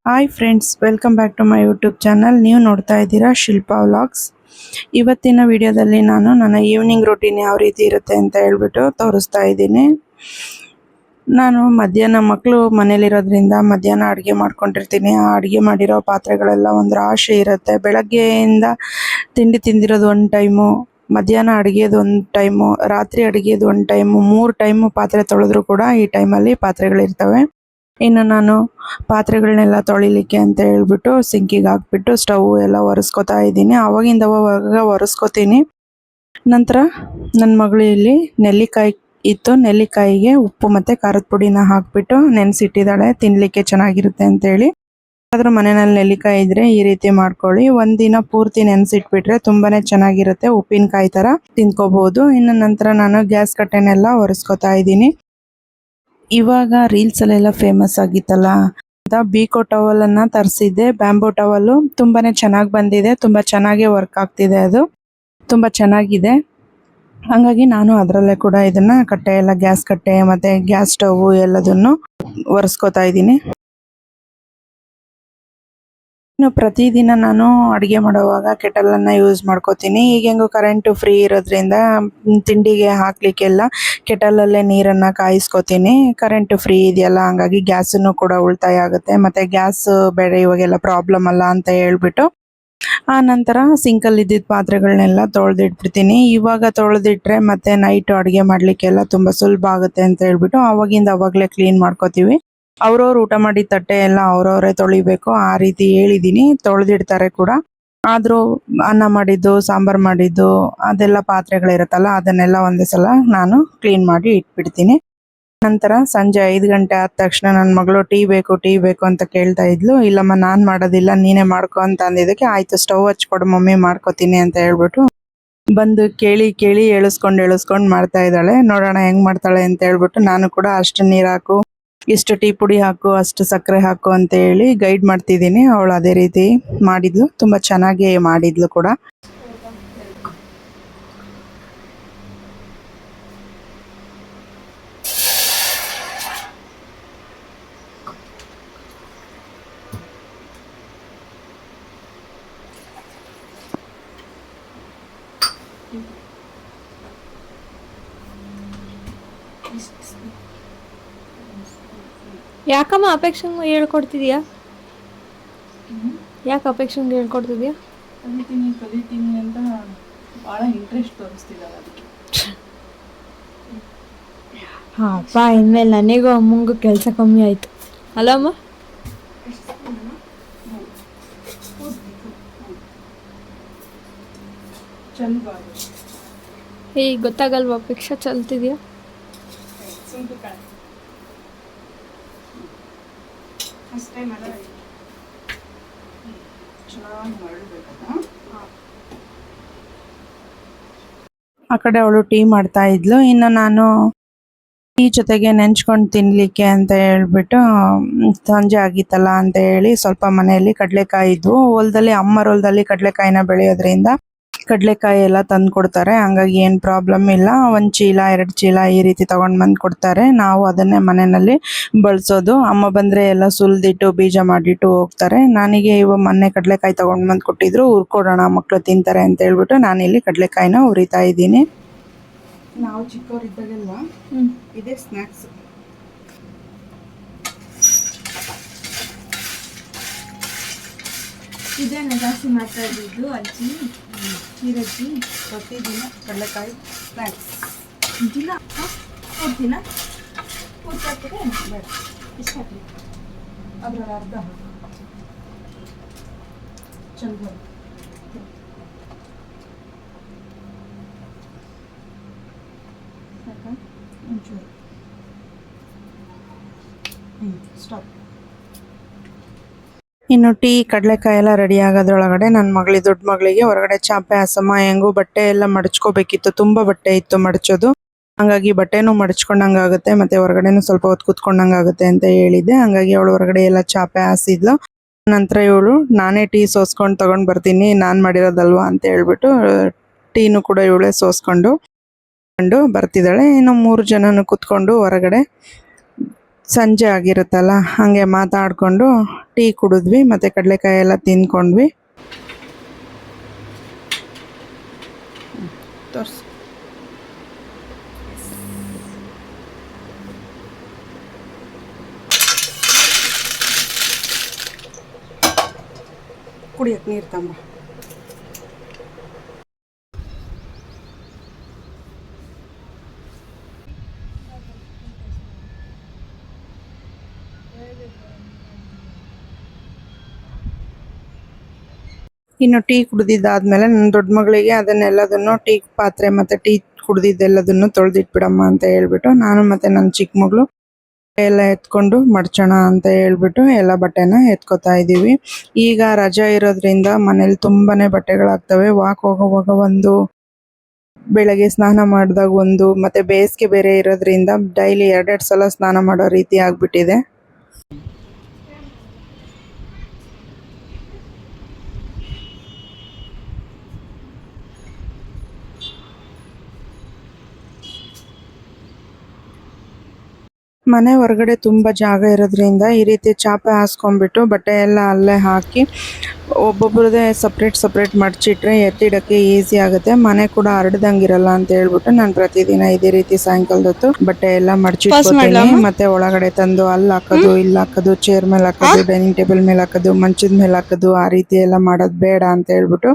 Hi friends, welcome back to my YouTube channel. ನೀವು ನೋಡ್ತಾ ಇದ್ದೀರಾ ಶಿಲ್ಪಾ ವ್ಲಾಗ್ಸ್. ಇವತ್ತಿನ ವಿಡಿಯೋದಲ್ಲಿ ನಾನು ನನ್ನ ಈವ್ನಿಂಗ್ ರೂಟೀನ್ ಯಾವ ರೀತಿ ಇರುತ್ತೆ ಅಂತ ಹೇಳ್ಬಿಟ್ಟು ತೋರಿಸ್ತಾ ಇದ್ದೀನಿ. ನಾನು ಮಧ್ಯಾಹ್ನ ಮಕ್ಕಳು ಮನೇಲಿರೋದ್ರಿಂದ ಮಧ್ಯಾಹ್ನ ಅಡುಗೆ ಮಾಡ್ಕೊಂಡಿರ್ತೀನಿ. ಆ ಅಡುಗೆ ಮಾಡಿರೋ ಪಾತ್ರೆಗಳೆಲ್ಲ ಒಂದು ರಾಶಿ ಇರುತ್ತೆ. ಬೆಳಗ್ಗೆಯಿಂದ ತಿಂಡಿ ತಿಂದಿರೋದು ಒಂದು ಟೈಮು, ಮಧ್ಯಾಹ್ನ ಅಡುಗೆದು ಒಂದು ಟೈಮು, ರಾತ್ರಿ ಅಡುಗೆದು ಒಂದು ಟೈಮು, 3 ಟೈಮು ಪಾತ್ರೆ ತೊಳೆದ್ರೂ ಕೂಡ ಈ ಟೈಮಲ್ಲಿ ಪಾತ್ರೆಗಳಿರ್ತವೆ. ಇನ್ನು ನಾನು ಪಾತ್ರೆಗಳನ್ನೆಲ್ಲ ತೊಳಿಲಿಕ್ಕೆ ಅಂತ ಹೇಳ್ಬಿಟ್ಟು ಸಿಂಕಿಗೆ ಹಾಕ್ಬಿಟ್ಟು ಸ್ಟವ್ ಎಲ್ಲ ಒರೆಸ್ಕೊತಾ ಇದ್ದೀನಿ. ಆವಾಗಿಂದ ಅವಾಗ ಒರೆಸ್ಕೊತೀನಿ. ನಂತರ ನನ್ನ ಮಗಳು ಇಲ್ಲಿ ನೆಲ್ಲಿಕಾಯಿ ಇತ್ತು, ನೆಲ್ಲಿಕಾಯಿಗೆ ಉಪ್ಪು ಮತ್ತು ಖಾರದ ಪುಡಿನ ಹಾಕಿಬಿಟ್ಟು ನೆನೆಸಿಟ್ಟಿದ್ದಾಳೆ, ತಿನ್ನಲಿಕ್ಕೆ ಚೆನ್ನಾಗಿರುತ್ತೆ ಅಂತೇಳಿ. ಆದರೂ ಮನೆಯಲ್ಲಿ ನೆಲ್ಲಿಕಾಯಿ ಇದ್ದರೆ ಈ ರೀತಿ ಮಾಡ್ಕೊಳ್ಳಿ. ಒಂದಿನ ಪೂರ್ತಿ ನೆನೆಸಿಟ್ಬಿಟ್ರೆ ತುಂಬಾ ಚೆನ್ನಾಗಿರುತ್ತೆ, ಉಪ್ಪಿನಕಾಯಿ ಥರ ತಿನ್ಕೋಬೋದು. ಇನ್ನು ನಂತರ ನಾನು ಗ್ಯಾಸ್ ಕಟ್ಟೆನೆಲ್ಲ ಒರೆಸ್ಕೊತಾ ಇದ್ದೀನಿ. ಇವಾಗ ರೀಲ್ಸಲ್ಲೆಲ್ಲ ಫೇಮಸ್ ಆಗಿತ್ತಲ್ಲ ಅಂತ ಬೀಕೋ ಟವಲನ್ನು ತರಿಸಿದ್ದೆ. ಬ್ಯಾಂಬೋ ಟವಲು ತುಂಬಾ ಚೆನ್ನಾಗಿ ಬಂದಿದೆ, ತುಂಬ ಚೆನ್ನಾಗೇ ವರ್ಕ್ ಆಗ್ತಿದೆ, ಅದು ತುಂಬ ಚೆನ್ನಾಗಿದೆ. ಹಾಗಾಗಿ ನಾನು ಅದರಲ್ಲೇ ಕೂಡ ಇದನ್ನು ಕಟ್ಟೆ ಎಲ್ಲ, ಗ್ಯಾಸ್ ಕಟ್ಟೆ ಮತ್ತು ಗ್ಯಾಸ್ ಸ್ಟವ್ ಎಲ್ಲದನ್ನು ಒರೆಸ್ಕೊತಾ ಇದ್ದೀನಿ. ಇನ್ನು ಪ್ರತಿದಿನ ನಾನು ಅಡುಗೆ ಮಾಡುವಾಗ ಕೆಟಲನ್ನು ಯೂಸ್ ಮಾಡ್ಕೋತೀನಿ. ಈಗ ಹೆಂಗೋ ಕರೆಂಟು ಫ್ರೀ ಇರೋದ್ರಿಂದ ತಿಂಡಿಗೆ ಹಾಕಲಿಕ್ಕೆಲ್ಲ ಕೆಟಲಲ್ಲೇ ನೀರನ್ನು ಕಾಯಿಸ್ಕೊತೀನಿ. ಕರೆಂಟು ಫ್ರೀ ಇದೆಯಲ್ಲ, ಹಂಗಾಗಿ ಗ್ಯಾಸನ್ನು ಕೂಡ ಉಳಿತಾಯ ಆಗುತ್ತೆ, ಮತ್ತು ಗ್ಯಾಸ್ ಬೇರೆ ಇವಾಗೆಲ್ಲ ಪ್ರಾಬ್ಲಮ್ ಅಲ್ಲ ಅಂತ ಹೇಳ್ಬಿಟ್ಟು ಆ ನಂತರ ಸಿಂಕಲ್ಲಿ ಇದ್ದಿದ್ದ ಪಾತ್ರೆಗಳನ್ನೆಲ್ಲ ತೊಳೆದಿಟ್ಬಿಡ್ತೀನಿ. ಇವಾಗ ತೊಳೆದಿಟ್ರೆ ಮತ್ತೆ ನೈಟ್ ಅಡುಗೆ ಮಾಡಲಿಕ್ಕೆಲ್ಲ ತುಂಬ ಸುಲಭ ಆಗುತ್ತೆ ಅಂತ ಹೇಳ್ಬಿಟ್ಟು ಆವಾಗಿಂದ ಅವಾಗಲೇ ಕ್ಲೀನ್ ಮಾಡ್ಕೋತೀವಿ. ಅವ್ರವ್ರು ಊಟ ಮಾಡಿದ ತಟ್ಟೆ ಎಲ್ಲ ಅವ್ರವರೇ ತೊಳಿಬೇಕು, ಆ ರೀತಿ ಹೇಳಿದ್ದೀನಿ. ತೊಳೆದಿಡ್ತಾರೆ ಕೂಡ. ಆದರೂ ಅನ್ನ ಮಾಡಿದ್ದು, ಸಾಂಬಾರು ಮಾಡಿದ್ದು ಅದೆಲ್ಲ ಪಾತ್ರೆಗಳಿರುತ್ತಲ್ಲ, ಅದನ್ನೆಲ್ಲ ಒಂದೇ ಸಲ ನಾನು ಕ್ಲೀನ್ ಮಾಡಿ ಇಟ್ಬಿಡ್ತೀನಿ. ನಂತರ ಸಂಜೆ 5 ಗಂಟೆ ಆದ ತಕ್ಷಣ ನನ್ನ ಮಗಳು ಟೀ ಬೇಕು ಅಂತ ಕೇಳ್ತಾ ಇದ್ಲು. ಇಲ್ಲಮ್ಮ, ನಾನು ಮಾಡೋದಿಲ್ಲ, ನೀನೇ ಮಾಡ್ಕೊ ಅಂತ ಅಂದಿದ್ದಕ್ಕೆ ಆಯಿತು, ಸ್ಟವ್ ಹಚ್ಕೊಡು ಮಮ್ಮಿ, ಮಾಡ್ಕೋತೀನಿ ಅಂತ ಹೇಳ್ಬಿಟ್ಟು ಬಂದು ಕೇಳಿ ಎಳಿಸ್ಕೊಂಡು ಮಾಡ್ತಾ ಇದ್ದಾಳೆ. ನೋಡೋಣ ಹೆಂಗೆ ಮಾಡ್ತಾಳೆ ಅಂತ ಹೇಳ್ಬಿಟ್ಟು ನಾನು ಕೂಡ ಅಷ್ಟು ನೀರು ಹಾಕು, ಇಷ್ಟು ಟೀ ಪುಡಿ ಹಾಕು, ಅಷ್ಟು ಸಕ್ಕರೆ ಹಾಕು ಅಂತ ಹೇಳಿ ಗೈಡ್ ಮಾಡ್ತಿದ್ದೀನಿ. ಅವಳು ಅದೇ ರೀತಿ ಮಾಡಿದ್ಲು, ತುಂಬ ಚೆನ್ನಾಗಿ ಮಾಡಿದ್ಲು ಕೂಡ. ಯಾಕಮ್ಮ ಅಪೇಕ್ಷಂಗೆ ಹೇಳ್ಕೊಡ್ತಿದ್ಯಾ? ಯಾಕೆ ಅಪೇಕ್ಷಂಗೆ ಹೇಳ್ಕೊಡ್ತಿದ್ಯಾ? ಕಲಿತೀನಿ ಅಂತ ಭಾಳ ಇಂಟ್ರೆಸ್ಟ್ ತೋರಿಸ್ತಿದ್ದಾಳೆ ಅದಕ್ಕೆ. ಹಾಂ ಅಪ್ಪ, ಇನ್ಮೇಲೆ ನನಗೂ ಅಮ್ಮಂಗೂ ಕೆಲಸ ಕಮ್ಮಿ ಆಯಿತು ಅಲ್ಲಮ್ಮ? ಈಗ ಗೊತ್ತಾಗಲ್ವಾ ಅಪೇಕ್ಷೆ ಚಲ್ತಿದ್ಯಾ? ಆ ಕಡೆ ಅವಳು ಟೀ ಮಾಡ್ತಾ ಇದ್ಲು. ಇನ್ನು ನಾನು ಟೀ ಜೊತೆಗೆ ನೆಂಚ್ಕೊಂಡು ತಿನ್ನಲಿಕ್ಕೆ ಅಂತ ಹೇಳ್ಬಿಟ್ಟು ಸಂಜೆ ಆಗಿತ್ತಲ್ಲ ಅಂತ ಹೇಳಿ ಸ್ವಲ್ಪ ಮನೆಯಲ್ಲಿ ಕಡಲೆಕಾಯಿ ಇದ್ವು. ಅಮ್ಮರ ಹೊಲದಲ್ಲಿ ಕಡಲೆಕಾಯಿನ ಬೆಳೆಯೋದ್ರಿಂದ ಕಡಲೆಕಾಯಿ ಎಲ್ಲ ತಂದು ಕೊಡ್ತಾರೆ. ಹಂಗಾಗಿ ಏನು ಪ್ರಾಬ್ಲಮ್ ಇಲ್ಲ. 1 ಚೀಲ 2 ಚೀಲ ಈ ರೀತಿ ತೊಗೊಂಡು ಬಂದು ಕೊಡ್ತಾರೆ. ನಾವು ಅದನ್ನೇ ಮನೆಯಲ್ಲಿ ಬಳಸೋದು. ಅಮ್ಮ ಬಂದರೆ ಎಲ್ಲ ಸುಲಿದಿಟ್ಟು ಬೀಜ ಮಾಡಿಟ್ಟು ಹೋಗ್ತಾರೆ. ನನಗೆ ಮೊನ್ನೆ ಕಡಲೆಕಾಯಿ ತೊಗೊಂಡು ಬಂದು ಕೊಟ್ಟಿದ್ರು, ಹುರ್ಕೊಡೋಣ ಮಕ್ಕಳು ತಿಂತಾರೆ ಅಂತ ಹೇಳ್ಬಿಟ್ಟು ನಾನಿಲ್ಲಿ ಕಡಲೆಕಾಯಿನ ಹುರಿತಾ ಇದ್ದೀನಿ. ನಾವು ಚಿಕ್ಕವರಿದ್ದಾಗೆಲ್ಲ ಇದೇ ಸ್ನ್ಯಾಕ್ಸ್. ಇದೇನ ಜಾಸ್ತಿ ಮಾಡ್ತಾ ಇದ್ದಿದ್ದು ಅಜ್ಜಿ, ನೀರಜ್ಜಿ ಪ್ರತಿದಿನ ಕಡಲೆಕಾಯಿ ಸ್ನ್ಯಾಕ್ಸ್. ದಿನ ಕೊಡ್ತೀನ ಬೇಡ, ಇಷ್ಟ ಹಾಕಿ, ಅದರಲ್ಲಿ ಅರ್ಧ ಚಂದ ಒಂಚೂರು. ಸ್ಟಾಪ್. ಇನ್ನು ಟೀ ಕಡಲೆಕಾಯಿ ಎಲ್ಲ ರೆಡಿ ಆಗೋದ್ರೊಳಗಡೆ ನನ್ನ ದೊಡ್ಡ ಮಗಳಿಗೆ ಹೊರಗಡೆ ಚಾಪೆ ಹಾಸಮ್ಮ, ಹೆಂಗೂ ಬಟ್ಟೆ ಎಲ್ಲ ಮಡಚ್ಕೋಬೇಕಿತ್ತು, ತುಂಬ ಬಟ್ಟೆ ಇತ್ತು ಮಡಚೋದು. ಹಂಗಾಗಿ ಬಟ್ಟೆನೂ ಮಡಚ್ಕೊಂಡಂಗೆ ಆಗುತ್ತೆ, ಮತ್ತು ಹೊರಗಡೆನೂ ಸ್ವಲ್ಪ ಹೊತ್ತು ಕೂತ್ಕೊಂಡಂಗೆ ಆಗುತ್ತೆ ಅಂತ ಹೇಳಿದ್ದೆ. ಹಂಗಾಗಿ ಅವಳು ಹೊರಗಡೆ ಎಲ್ಲ ಚಾಪೆ ಹಾಸಿದ್ಲು. ನಂತರ ಇವಳು ನಾನೇ ಟೀ ಸೋಸ್ಕೊಂಡು ತೊಗೊಂಡು ಬರ್ತೀನಿ, ನಾನು ಮಾಡಿರೋದಲ್ವಾ ಅಂತ ಹೇಳ್ಬಿಟ್ಟು ಟೀನು ಕೂಡ ಇವಳೇ ಸೋಸ್ಕೊಂಡು ಬರ್ತಿದ್ದಾಳೆ. ಇನ್ನು 3 ಜನನು ಕೂತ್ಕೊಂಡು ಹೊರಗಡೆ ಸಂಜೆ ಆಗಿರುತ್ತಲ್ಲ ಹಾಗೆ ಮಾತಾಡಿಕೊಂಡು ಟೀ ಕುಡಿದ್ವಿ ಮತ್ತು ಕಡಲೆಕಾಯಿ ಎಲ್ಲ ತಿಂದ್ಕೊಂಡ್ವಿ. ತೋರ್ಸು. ಕುಡಿಯಕ್ಕೆ ನೀರು ತಂಬ. ಇನ್ನು ಟೀ ಕುಡಿದಿದ್ದಾದ್ಮೇಲೆ ನನ್ನ ದೊಡ್ಡ ಮಗಳಿಗೆ ಅದನ್ನೆಲ್ಲದನ್ನು ಟೀ ಪಾತ್ರೆ ಮತ್ತು ಟೀ ಕುಡಿದಿದ್ದೆಲ್ಲದನ್ನು ತೊಳೆದಿಟ್ಬಿಡಮ್ಮ ಅಂತ ಹೇಳ್ಬಿಟ್ಟು ನಾನು ಮತ್ತು ನನ್ನ ಚಿಕ್ಕ ಮಗಳು ಎಲ್ಲ ಎತ್ಕೊಂಡು ಮಡ್ಚೋಣ ಅಂತ ಹೇಳ್ಬಿಟ್ಟು ಎಲ್ಲ ಬಟ್ಟೆನ ಎತ್ಕೋತಾ ಇದ್ದೀವಿ. ಈಗ ರಜಾ ಇರೋದ್ರಿಂದ ಮನೇಲಿ ತುಂಬಾ ಬಟ್ಟೆಗಳಾಗ್ತವೆ. ವಾಕ್ ಹೋಗುವಾಗ ಒಂದು, ಬೆಳಗ್ಗೆ ಸ್ನಾನ ಮಾಡಿದಾಗ ಒಂದು, ಮತ್ತು ಬೇಸಿಗೆ ಬೇರೆ ಇರೋದ್ರಿಂದ ಡೈಲಿ 2 ಸಲ ಸ್ನಾನ ಮಾಡೋ ರೀತಿ ಆಗಿಬಿಟ್ಟಿದೆ. ಮನೆ ಹೊರಗಡೆ ತುಂಬ ಜಾಗ ಇರೋದ್ರಿಂದ ಈ ರೀತಿ ಚಾಪೆ ಹಾಸ್ಕೊಂಡ್ಬಿಟ್ಟು ಬಟ್ಟೆ ಎಲ್ಲ ಅಲ್ಲೇ ಹಾಕಿ ಒಬ್ಬೊಬ್ರದ್ದೇ ಸಪ್ರೇಟ್ ಮಡಚಿಟ್ರೆ ಎತ್ತಿಡೋಕ್ಕೆ ಈಸಿ ಆಗುತ್ತೆ. ಮನೆ ಕೂಡ ಹರಡ್ದಂಗಿರಲ್ಲ ಅಂತ ಹೇಳ್ಬಿಟ್ಟು ನಾನು ಪ್ರತಿದಿನ ಇದೇ ರೀತಿ ಸಾಯಂಕಾಲದ ಹೊತ್ತು ಬಟ್ಟೆ ಎಲ್ಲ ಮಡಚಿಟ್ಕೊತೀನಿ. ಮತ್ತೆ ಒಳಗಡೆ ತಂದು ಅಲ್ಲಿ ಹಾಕೋದು, ಇಲ್ಲಿ ಹಾಕೋದು, ಚೇರ್ ಮೇಲೆ ಹಾಕೋದು, ಡೈನಿಂಗ್ ಟೇಬಲ್ ಮೇಲೆ ಹಾಕೋದು, ಮಂಚದ ಮೇಲೆ ಹಾಕೋದು, ಆ ರೀತಿ ಎಲ್ಲ ಮಾಡೋದು ಬೇಡ ಅಂತ ಹೇಳ್ಬಿಟ್ಟು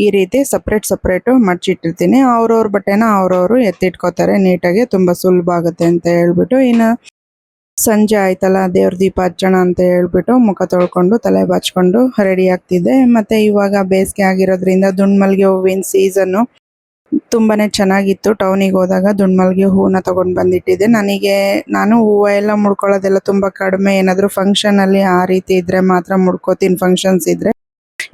ಈ ರೀತಿ ಸಪ್ರೇಟು ಮಡಚಿಟ್ಟಿರ್ತೀನಿ. ಅವ್ರವ್ರ ಬಟ್ಟೆನ ಅವ್ರವರು ಎತ್ತಿಟ್ಕೋತಾರೆ ನೀಟಾಗಿ, ತುಂಬ ಸುಲಭ ಆಗುತ್ತೆ ಅಂತ ಹೇಳ್ಬಿಟ್ಟು. ಇನ್ನು ಸಂಜೆ ಆಯ್ತಲ್ಲ, ದೇವ್ರ ದೀಪ ಹಚ್ಚೋಣ ಅಂತ ಹೇಳ್ಬಿಟ್ಟು ಮುಖ ತೊಳ್ಕೊಂಡು ತಲೆ ಬಾಚ್ಕೊಂಡು ರೆಡಿ ಆಗ್ತಿದ್ದೆ. ಮತ್ತು ಇವಾಗ ಬೇಸಿಗೆ ಆಗಿರೋದ್ರಿಂದ ದುಂಡ್ಮಲ್ಗೆ ಹೂವಿನ ಸೀಸನ್ನು ತುಂಬಾ ಚೆನ್ನಾಗಿತ್ತು. ಟೌನಿಗೆ ಹೋದಾಗ ದುಂಡ್ಮಲ್ಗೆ ಹೂವನ್ನ ತೊಗೊಂಡು ಬಂದಿಟ್ಟಿದ್ದೆ. ನಾನು ಹೂವು ಎಲ್ಲ ಮುಡ್ಕೊಳ್ಳೋದೆಲ್ಲ ತುಂಬ ಕಡಿಮೆ. ಏನಾದರೂ ಫಂಕ್ಷನಲ್ಲಿ ಆ ರೀತಿ ಇದ್ದರೆ ಮಾತ್ರ ಮುಡ್ಕೋತೀನಿ, ಫಂಕ್ಷನ್ಸ್ ಇದ್ದರೆ.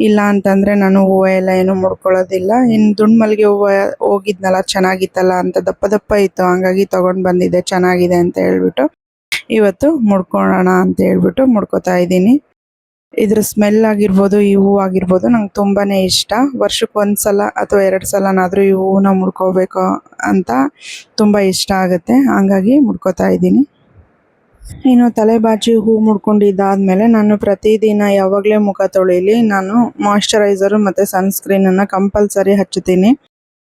ಇಲ್ಲ ಅಂತಂದರೆ ನಾನು ಹೂವು ಎಲ್ಲ ಏನು ಮುಡ್ಕೊಳ್ಳೋದಿಲ್ಲ. ಇನ್ನು ದುಂಡ್ಮಲ್ಗೆ ಹೂವು ಹೋಗಿದ್ನಲ್ಲ, ಚೆನ್ನಾಗಿತ್ತಲ್ಲ ಅಂತ ದಪ್ಪ ಇತ್ತು, ಹಂಗಾಗಿ ತೊಗೊಂಡು ಬಂದಿದ್ದೆ, ಚೆನ್ನಾಗಿದೆ ಅಂತ ಹೇಳ್ಬಿಟ್ಟು ಇವತ್ತು ಮುಡ್ಕೊಳ್ಳೋಣ ಅಂತ ಹೇಳ್ಬಿಟ್ಟು ಮುಡ್ಕೋತಾ ಇದ್ದೀನಿ. ಇದ್ರ ಸ್ಮೆಲ್ ಆಗಿರ್ಬೋದು, ಈ ಹೂವು ಆಗಿರ್ಬೋದು, ನಂಗೆ ತುಂಬಾ ಇಷ್ಟ. ವರ್ಷಕ್ಕೆ 1 ಸಲ ಅಥವಾ 2 ಸಲನಾದರೂ ಈ ಹೂವನ್ನ ಮುಡ್ಕೋಬೇಕು ಅಂತ ತುಂಬ ಇಷ್ಟ ಆಗುತ್ತೆ, ಹಂಗಾಗಿ ಮುಡ್ಕೋತಾ ಇದ್ದೀನಿ. ಇನ್ನು ತಲೆ ಬಾಚಿ ಹೂ ಮುಡ್ಕೊಂಡಿದ್ದಾದಮೇಲೆ ನಾನು ಪ್ರತಿದಿನ ಯಾವಾಗಲೇ ಮುಖ ತೊಳೀಲಿ, ನಾನು ಮಾಯ್ಶ್ಚರೈಸರು ಮತ್ತು ಸನ್ಸ್ಕ್ರೀನನ್ನು ಕಂಪಲ್ಸರಿ ಹಚ್ಚುತ್ತೀನಿ.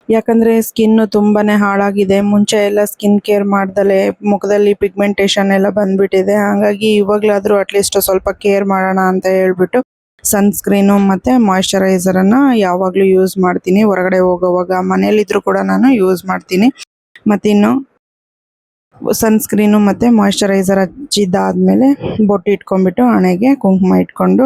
ಯಾಕಂದರೆ ಸ್ಕಿನ್ನು ತುಂಬಾ ಹಾಳಾಗಿದೆ. ಮುಂಚೆ ಎಲ್ಲ ಸ್ಕಿನ್ ಕೇರ್ ಮಾಡ್ದಲೇ ಮುಖದಲ್ಲಿ ಪಿಗ್ಮೆಂಟೇಷನ್ ಎಲ್ಲ ಬಂದುಬಿಟ್ಟಿದೆ. ಹಾಗಾಗಿ ಇವಾಗಲಾದರೂ ಅಟ್ಲೀಸ್ಟ್ ಸ್ವಲ್ಪ ಕೇರ್ ಮಾಡೋಣ ಅಂತ ಹೇಳ್ಬಿಟ್ಟು ಸನ್ಸ್ಕ್ರೀನು ಮತ್ತು ಮಾಯ್ಶ್ಚರೈಸರನ್ನು ಯಾವಾಗಲೂ ಯೂಸ್ ಮಾಡ್ತೀನಿ. ಹೊರಗಡೆ ಹೋಗೋವಾಗ, ಮನೇಲಿದ್ದರೂ ಕೂಡ ನಾನು ಯೂಸ್ ಮಾಡ್ತೀನಿ. ಮತ್ತಿನ್ನು ಸನ್ಸ್ಕ್ರೀನು ಮತ್ತು ಮಾಯ್ಶ್ಚರೈಸರ್ ಹಚ್ಚಿದ್ದಾದಮೇಲೆ ಬೊಟ್ಟು ಇಟ್ಕೊಂಡ್ಬಿಟ್ಟು ಹಣೆಗೆ ಕುಂಕುಮ ಇಟ್ಕೊಂಡು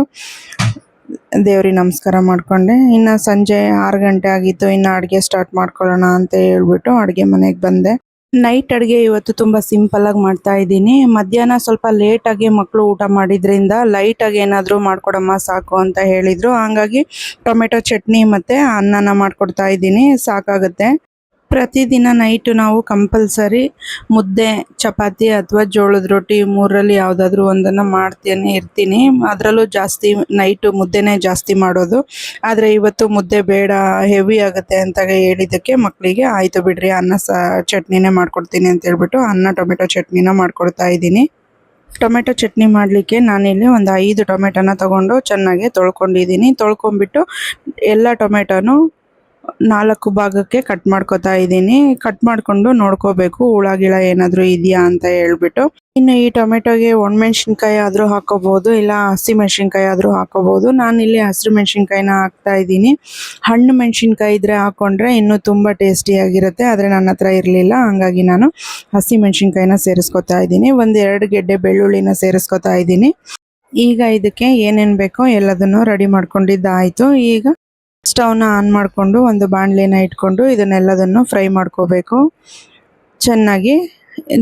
ದೇವ್ರಿಗೆ ನಮಸ್ಕಾರ ಮಾಡಿಕೊಂಡೆ. ಇನ್ನು ಸಂಜೆ 6 ಗಂಟೆ ಆಗಿತ್ತು. ಇನ್ನು ಅಡುಗೆ ಸ್ಟಾರ್ಟ್ ಮಾಡ್ಕೊಳ್ಳೋಣ ಅಂತ ಹೇಳ್ಬಿಟ್ಟು ಅಡುಗೆ ಮನೆಗೆ ಬಂದೆ. ನೈಟ್ ಅಡುಗೆ ಇವತ್ತು ತುಂಬ ಸಿಂಪಲ್ಲಾಗಿ ಮಾಡ್ತಾ ಇದ್ದೀನಿ. ಮಧ್ಯಾಹ್ನ ಸ್ವಲ್ಪ ಲೇಟಾಗಿ ಮಕ್ಕಳು ಊಟ ಮಾಡಿದ್ರಿಂದ ಲೈಟಾಗಿ ಏನಾದರೂ ಮಾಡಿಕೊಡಮ್ಮ ಸಾಕು ಅಂತ ಹೇಳಿದರು. ಹಾಗಾಗಿ ಟೊಮೆಟೊ ಚಟ್ನಿ ಮತ್ತು ಅನ್ನನ ಮಾಡಿಕೊಡ್ತಾ ಇದ್ದೀನಿ, ಸಾಕಾಗುತ್ತೆ. ಪ್ರತಿದಿನ ನೈಟು ನಾವು ಕಂಪಲ್ಸರಿ ಮುದ್ದೆ, ಚಪಾತಿ ಅಥವಾ ಜೋಳದ ರೊಟ್ಟಿ 3ರಲ್ಲಿ ಯಾವುದಾದ್ರೂ ಒಂದನ್ನು ಮಾಡ್ತಾನೆ ಇರ್ತೀನಿ. ಅದರಲ್ಲೂ ಜಾಸ್ತಿ ನೈಟು ಮುದ್ದೆನೇ ಜಾಸ್ತಿ ಮಾಡೋದು. ಆದರೆ ಇವತ್ತು ಮುದ್ದೆ ಬೇಡ, ಹೆವಿ ಆಗುತ್ತೆ ಅಂತ ಹೇಳಿದ್ದಕ್ಕೆ ಮಕ್ಕಳಿಗೆ ಆಯಿತು ಬಿಡ್ರಿ, ಚಟ್ನಿನೇ ಮಾಡ್ಕೊಡ್ತೀನಿ ಅಂತ ಹೇಳ್ಬಿಟ್ಟು ಟೊಮೆಟೊ ಚಟ್ನಿನ ಮಾಡ್ಕೊಡ್ತಾ ಇದ್ದೀನಿ. ಟೊಮೆಟೊ ಚಟ್ನಿ ಮಾಡಲಿಕ್ಕೆ ನಾನಿಲ್ಲಿ ಒಂದು 5 ಟೊಮೆಟೊನ ತೊಗೊಂಡು ಚೆನ್ನಾಗಿ ತೊಳ್ಕೊಂಡಿದ್ದೀನಿ. ತೊಳ್ಕೊಂಬಿಟ್ಟು ಎಲ್ಲ ಟೊಮೆಟೊನೂ 4 ಭಾಗಕ್ಕೆ ಕಟ್ ಮಾಡ್ಕೊತಾ ಇದ್ದೀನಿ. ಕಟ್ ಮಾಡಿಕೊಂಡು ನೋಡ್ಕೋಬೇಕು ಹುಳ ಗಿಳ ಏನಾದರೂ ಇದೆಯಾ ಅಂತ ಹೇಳ್ಬಿಟ್ಟು. ಇನ್ನು ಈ ಟೊಮೆಟೊಗೆ ಒಣಮೆಣ್ಸಿನ್ಕಾಯಿ ಆದರೂ ಹಾಕೋಬೋದು, ಇಲ್ಲ ಹಸಿಮೆಣ್ಸಿನ್ಕಾಯಿ ಆದರೂ ಹಾಕೋಬೋದು. ನಾನಿಲ್ಲಿ ಹಸಿರು ಮೆಣ್ಸಿನ್ಕಾಯಿನ ಹಾಕ್ತಾ ಇದ್ದೀನಿ. ಹಣ್ಣು ಮೆಣ್ಸಿನ್ಕಾಯಿ ಇದ್ದರೆ ಹಾಕ್ಕೊಂಡ್ರೆ ಇನ್ನೂ ತುಂಬ ಟೇಸ್ಟಿಯಾಗಿರುತ್ತೆ. ಆದರೆ ನನ್ನ ಹತ್ರ ಇರಲಿಲ್ಲ, ಹಾಗಾಗಿ ನಾನು ಹಸಿ ಮೆಣ್ಸಿನ್ಕಾಯಿನ ಸೇರಿಸ್ಕೊತಾ ಇದ್ದೀನಿ. 1-2 ಗೆಡ್ಡೆ ಬೆಳ್ಳುಳ್ಳಿನ ಸೇರಿಸ್ಕೊತಾ ಇದ್ದೀನಿ. ಈಗ ಇದಕ್ಕೆ ಏನೇನು ಬೇಕೋ ಎಲ್ಲದನ್ನು ರೆಡಿ ಮಾಡ್ಕೊಂಡಿದ್ದಾಯಿತು. ಈಗ ಸ್ಟವ್ನ ಆನ್ ಮಾಡಿಕೊಂಡು ಒಂದು ಬಾಣಲೆನ ಇಟ್ಕೊಂಡು ಇದನ್ನೆಲ್ಲದನ್ನು ಫ್ರೈ ಮಾಡ್ಕೋಬೇಕು. ಚೆನ್ನಾಗಿ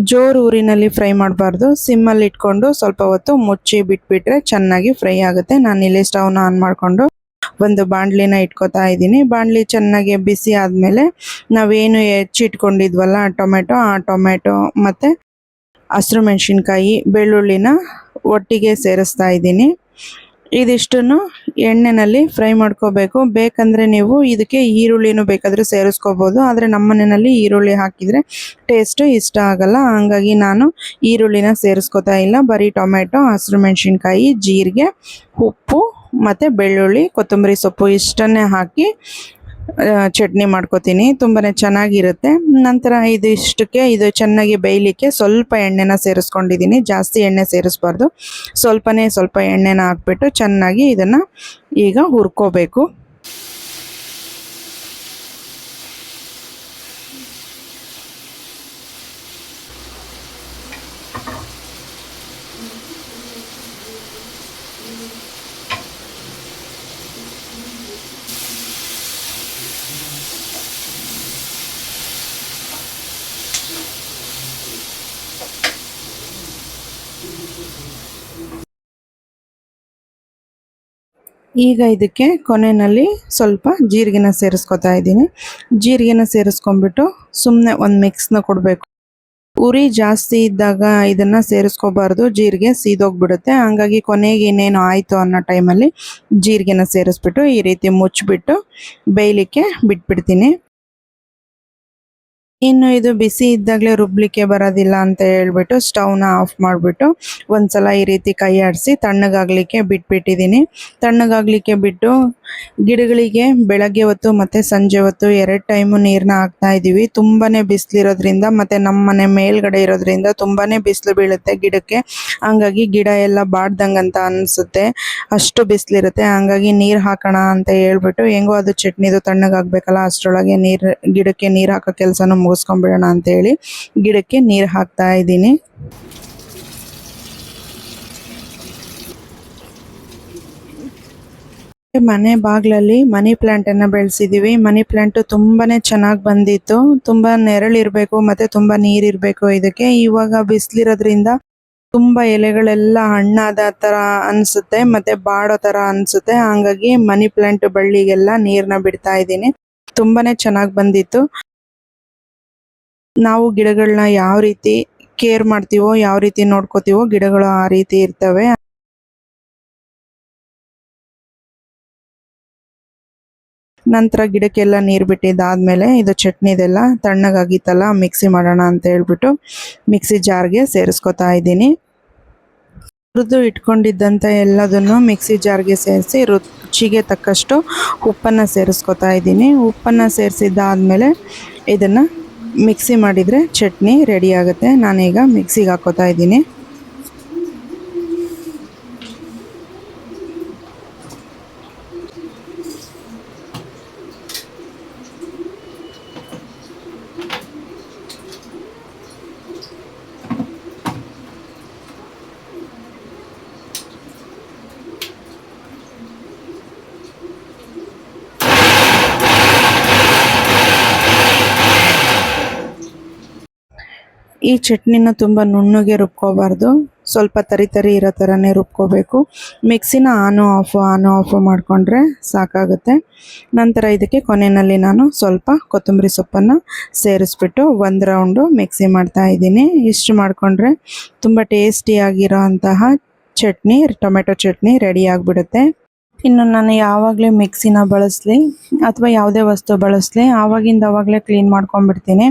ಜೋರು ಊರಿನಲ್ಲಿ ಫ್ರೈ ಮಾಡಬಾರ್ದು, ಸಿಮ್ಮಲ್ಲಿ ಇಟ್ಕೊಂಡು ಸ್ವಲ್ಪ ಹೊತ್ತು ಮುಚ್ಚಿ ಬಿಟ್ಬಿಟ್ರೆ ಚೆನ್ನಾಗಿ ಫ್ರೈ ಆಗುತ್ತೆ. ನಾನಿಲ್ಲಿ ಸ್ಟವ್ನ ಆನ್ ಮಾಡಿಕೊಂಡು ಒಂದು ಬಾಣಲೆನ ಇಟ್ಕೋತಾ ಇದ್ದೀನಿ. ಬಾಣಲೆ ಚೆನ್ನಾಗಿ ಬಿಸಿ ಆದಮೇಲೆ ನಾವೇನು ಹೆಚ್ಚಿಟ್ಕೊಂಡಿದ್ವಲ್ಲ ಆ ಟೊಮೆಟೊ ಮತ್ತು ಹಸಿರು ಮೆಣಸಿನ್ಕಾಯಿ, ಬೆಳ್ಳುಳ್ಳಿನ ಒಟ್ಟಿಗೆ ಸೇರಿಸ್ತಾ ಇದ್ದೀನಿ. ಇದಿಷ್ಟನ್ನು ಎಣ್ಣೆಯಲ್ಲಿ ಫ್ರೈ ಮಾಡ್ಕೋಬೇಕು. ಬೇಕಂದರೆ ನೀವು ಇದಕ್ಕೆ ಈರುಳ್ಳಿನೂ ಬೇಕಾದರೆ ಸೇರಿಸ್ಕೋಬೋದು, ಆದರೆ ನಮ್ಮ ಮನೆಯಲ್ಲಿ ಈರುಳ್ಳಿ ಹಾಕಿದರೆ ಟೇಸ್ಟು ಇಷ್ಟ ಆಗಲ್ಲ. ಹಾಗಾಗಿ ನಾನು ಈರುಳ್ಳಿನ ಸೇರಿಸ್ಕೋತಾ ಇಲ್ಲ. ಬರೀ ಟೊಮೆಟೊ, ಹಸಿರು ಮೆಣಸಿನ್ಕಾಯಿ, ಜೀರಿಗೆ, ಉಪ್ಪು ಮತ್ತು ಬೆಳ್ಳುಳ್ಳಿ, ಕೊತ್ತಂಬರಿ ಸೊಪ್ಪು ಇಷ್ಟನ್ನೇ ಹಾಕಿ ಚಟ್ನಿ ಮಾಡ್ಕೋತೀನಿ. ತುಂಬಾ ಚೆನ್ನಾಗಿರುತ್ತೆ. ನಂತರ ಇದಿಷ್ಟಕ್ಕೆ ಇದು ಚೆನ್ನಾಗಿ ಬೇಯಲಿಕ್ಕೆ ಸ್ವಲ್ಪ ಎಣ್ಣೆನ ಸೇರಿಸ್ಕೊಂಡಿದ್ದೀನಿ. ಜಾಸ್ತಿ ಎಣ್ಣೆ ಸೇರಿಸ್ಬಾರ್ದು, ಸ್ವಲ್ಪ ಎಣ್ಣೆನ ಹಾಕ್ಬಿಟ್ಟು ಚೆನ್ನಾಗಿ ಇದನ್ನು ಈಗ ಹುರ್ಕೋಬೇಕು. ಈಗ ಇದಕ್ಕೆ ಕೊನೆಯಲ್ಲಿ ಸ್ವಲ್ಪ ಜೀರಿಗೆನ ಸೇರಿಸ್ಕೊತಾ ಇದ್ದೀನಿ. ಜೀರಿಗೆನ ಸೇರಿಸ್ಕೊಂಡ್ಬಿಟ್ಟು ಸುಮ್ಮನೆ ಒಂದು ಮಿಕ್ಸ್ನ ಕೊಡಬೇಕು. ಉರಿ ಜಾಸ್ತಿ ಇದ್ದಾಗ ಇದನ್ನು ಸೇರಿಸ್ಕೋಬಾರ್ದು, ಜೀರಿಗೆ ಸೀದೋಗ್ಬಿಡುತ್ತೆ. ಹಾಗಾಗಿ ಕೊನೆಗೆ ಇನ್ನೇನು ಆಯಿತು ಅನ್ನೋ ಟೈಮಲ್ಲಿ ಜೀರಿಗೆನ ಸೇರಿಸ್ಬಿಟ್ಟು ಈ ರೀತಿ ಮುಚ್ಚಿಬಿಟ್ಟು ಬೇಯಲಿಕ್ಕೆ ಬಿಟ್ಬಿಡ್ತೀನಿ. ಇನ್ನು ಇದು ಬಿಸಿ ಇದ್ದಾಗಲೇ ರುಬ್ಲಿಕ್ಕೆ ಬರೋದಿಲ್ಲ ಅಂತ ಹೇಳ್ಬಿಟ್ಟು ಸ್ಟವ್ನ ಆಫ್ ಮಾಡಿಬಿಟ್ಟು ಒಂದ್ಸಲ ಈ ರೀತಿ ಕೈ ಆಡಿಸಿ ತಣ್ಣಗಾಗಲಿಕ್ಕೆ ಬಿಟ್ಬಿಟ್ಟಿದ್ದೀನಿ. ತಣ್ಣಗಾಗಲಿಕ್ಕೆ ಬಿಟ್ಟು ಗಿಡಗಳಿಗೆ ಬೆಳಗ್ಗೆ ಹೊತ್ತು ಮತ್ತು ಸಂಜೆ ಹೊತ್ತು 2 ಟೈಮು ನೀರನ್ನ ಹಾಕ್ತಾ ಇದ್ದೀವಿ. ತುಂಬಾ ಬಿಸಿಲಿರೋದ್ರಿಂದ ಮತ್ತು ನಮ್ಮ ಮನೆ ಮೇಲ್ಗಡೆ ಇರೋದ್ರಿಂದ ತುಂಬಾ ಬಿಸಿಲು ಬೀಳುತ್ತೆ ಗಿಡಕ್ಕೆ. ಹಂಗಾಗಿ ಗಿಡ ಎಲ್ಲ ಬಾಡ್ದಂಗಂತ ಅನಿಸುತ್ತೆ, ಅಷ್ಟು ಬಿಸಿಲಿರುತ್ತೆ. ಹಂಗಾಗಿ ನೀರು ಹಾಕೋಣ ಅಂತ ಹೇಳ್ಬಿಟ್ಟು ಹೆಂಗೋ ಅದು ಚಟ್ನಿದು ತಣ್ಣಗಾಗಬೇಕಲ್ಲ, ಅಷ್ಟರೊಳಗೆ ಗಿಡಕ್ಕೆ ನೀರು ಹಾಕೋ ಕೆಲಸನೂ ಮುಗಿಸ್ಕೊಂಡ್ಬಿಡೋಣ ಅಂತೇಳಿ ಗಿಡಕ್ಕೆ ನೀರು ಹಾಕ್ತಾ ಇದ್ದೀನಿ. ಮನೆ ಬಾಗಿಲಲ್ಲಿ ಮನಿ ಪ್ಲ್ಯಾಂಟನ್ನು ಬೆಳೆಸಿದ್ದೀವಿ. ಮನಿ ಪ್ಲ್ಯಾಂಟು ತುಂಬಾ ಚೆನ್ನಾಗಿ ಬಂದಿತ್ತು. ತುಂಬ ನೆರಳಿರಬೇಕು ಮತ್ತು ತುಂಬ ನೀರಿರಬೇಕು ಇದಕ್ಕೆ. ಇವಾಗ ಬಿಸಿಲಿರೋದ್ರಿಂದ ತುಂಬ ಎಲೆಗಳೆಲ್ಲ ಹಣ್ಣಾದ ಥರ ಅನಿಸುತ್ತೆ ಮತ್ತು ಬಾಡೋ ಥರ ಅನಿಸುತ್ತೆ. ಹಾಗಾಗಿ ಮನಿ ಪ್ಲ್ಯಾಂಟ್ ಬಳ್ಳಿಗೆಲ್ಲ ನೀರನ್ನ ಬಿಡ್ತಾ ಇದ್ದೀನಿ. ತುಂಬಾ ಚೆನ್ನಾಗಿ ಬಂದಿತ್ತು. ನಾವು ಗಿಡಗಳನ್ನ ಯಾವ ರೀತಿ ಕೇರ್ ಮಾಡ್ತೀವೋ, ಯಾವ ರೀತಿ ನೋಡ್ಕೋತೀವೋ, ಗಿಡಗಳು ಆ ರೀತಿ ಇರ್ತವೆ. ನಂತರ ಗಿಡಕ್ಕೆಲ್ಲ ನೀರು ಬಿಟ್ಟಿದ್ದಾದಮೇಲೆ ಇದು ಚಟ್ನಿದೆಲ್ಲ ತಣ್ಣಗಾಗಿತ್ತಲ್ಲ, ಮಿಕ್ಸಿ ಮಾಡೋಣ ಅಂತ ಹೇಳ್ಬಿಟ್ಟು ಮಿಕ್ಸಿ ಜಾರ್ಗೆ ಸೇರಿಸ್ಕೊತಾ ಇದ್ದೀನಿ. ಹುರಿದು ಇಟ್ಕೊಂಡಿದ್ದಂಥ ಎಲ್ಲದನ್ನು ಮಿಕ್ಸಿ ಜಾರ್ಗೆ ಸೇರಿಸಿ ರುಚಿಗೆ ತಕ್ಕಷ್ಟು ಉಪ್ಪನ್ನು ಸೇರಿಸ್ಕೊತಾ ಇದ್ದೀನಿ. ಉಪ್ಪನ್ನು ಸೇರಿಸಿದ್ದಾದಮೇಲೆ ಇದನ್ನು ಮಿಕ್ಸಿ ಮಾಡಿದರೆ ಚಟ್ನಿ ರೆಡಿ ಆಗುತ್ತೆ. ನಾನೀಗ ಮಿಕ್ಸಿಗೆ ಹಾಕೋತಾ ಇದ್ದೀನಿ. ಈ ಚಟ್ನಿನ ತುಂಬ ನುಣ್ಣಗೆ ರುಬ್ಕೋಬಾರ್ದು, ಸ್ವಲ್ಪ ತರಿ ಇರೋ ಥರನೇ ರುಬ್ಕೋಬೇಕು. ಮಿಕ್ಸಿನ ಆನು ಆಫು ಮಾಡಿಕೊಂಡ್ರೆ ಸಾಕಾಗುತ್ತೆ. ನಂತರ ಇದಕ್ಕೆ ಕೊನೆಯಲ್ಲಿ ನಾನು ಸ್ವಲ್ಪ ಕೊತ್ತಂಬರಿ ಸೊಪ್ಪನ್ನು ಸೇರಿಸ್ಬಿಟ್ಟು 1 ರೌಂಡು ಮಿಕ್ಸಿ ಮಾಡ್ತಾ ಇದ್ದೀನಿ. ಇಷ್ಟು ಮಾಡಿಕೊಂಡ್ರೆ ತುಂಬ ಟೇಸ್ಟಿಯಾಗಿರೋ ಅಂತಹ ಚಟ್ನಿ, ಟೊಮೆಟೊ ಚಟ್ನಿ ರೆಡಿ ಆಗಿಬಿಡುತ್ತೆ. ಇನ್ನು ನಾನು ಯಾವಾಗಲೇ ಮಿಕ್ಸಿನ ಬಳಸಲಿ ಅಥವಾ ಯಾವುದೇ ವಸ್ತು ಬಳಸಲಿ ಆವಾಗಲೇ ಕ್ಲೀನ್ ಮಾಡ್ಕೊಂಡ್ಬಿಡ್ತೀನಿ.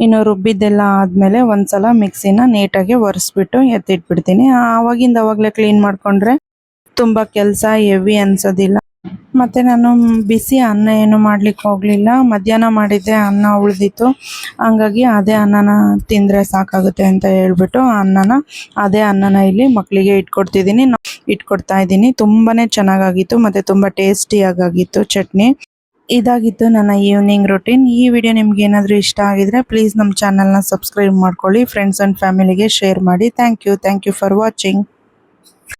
ಇನ್ನು ರುಬ್ಬಿದ್ದೆಲ್ಲ ಆದಮೇಲೆ ಒಂದ್ಸಲ ಮಿಕ್ಸಿನ ನೀಟಾಗಿ ಒರೆಸ್ಬಿಟ್ಟು ಎತ್ತಿಟ್ಬಿಡ್ತೀನಿ. ಆವಾಗಲೇ ಕ್ಲೀನ್ ಮಾಡಿಕೊಂಡ್ರೆ ತುಂಬ ಕೆಲಸ ಹೆವಿ ಅನ್ಸೋದಿಲ್ಲ. ಮತ್ತು ನಾನು ಬಿಸಿ ಅನ್ನ ಏನು ಮಾಡಲಿಕ್ಕೆ ಹೋಗಲಿಲ್ಲ. ಮಧ್ಯಾಹ್ನ ಮಾಡಿದ್ದೆ ಅನ್ನ ಉಳಿದಿತ್ತು. ಹಂಗಾಗಿ ಅದೇ ಅನ್ನನ ತಿಂದರೆ ಸಾಕಾಗುತ್ತೆ ಅಂತ ಹೇಳ್ಬಿಟ್ಟು ಅದೇ ಅನ್ನನ ಇಲ್ಲಿ ಮಕ್ಕಳಿಗೆ ಇಟ್ಕೊಡ್ತಾ ಇದ್ದೀನಿ. ತುಂಬಾ ಚೆನ್ನಾಗಾಗಿತ್ತು ಮತ್ತು ತುಂಬ ಟೇಸ್ಟಿಯಾಗಿತ್ತು ಚಟ್ನಿ. ಇದಾಗಿತ್ತು ನನ್ನ ಈವ್ನಿಂಗ್ ರೂಟೀನ್. ಈ ವಿಡಿಯೋ ನಿಮ್ಗೆ ಏನಾದರೂ ಇಷ್ಟ ಆಗಿದ್ರೆ ಪ್ಲೀಸ್ ನಮ್ಮ ಚಾನಲ್ನ ಸಬ್ಸ್ಕ್ರೈಬ್ ಮಾಡ್ಕೊಳ್ಳಿ. ಫ್ರೆಂಡ್ಸ್ ಆ್ಯಂಡ್ ಫ್ಯಾಮಿಲಿಗೆ ಶೇರ್ ಮಾಡಿ. Thank you for watching.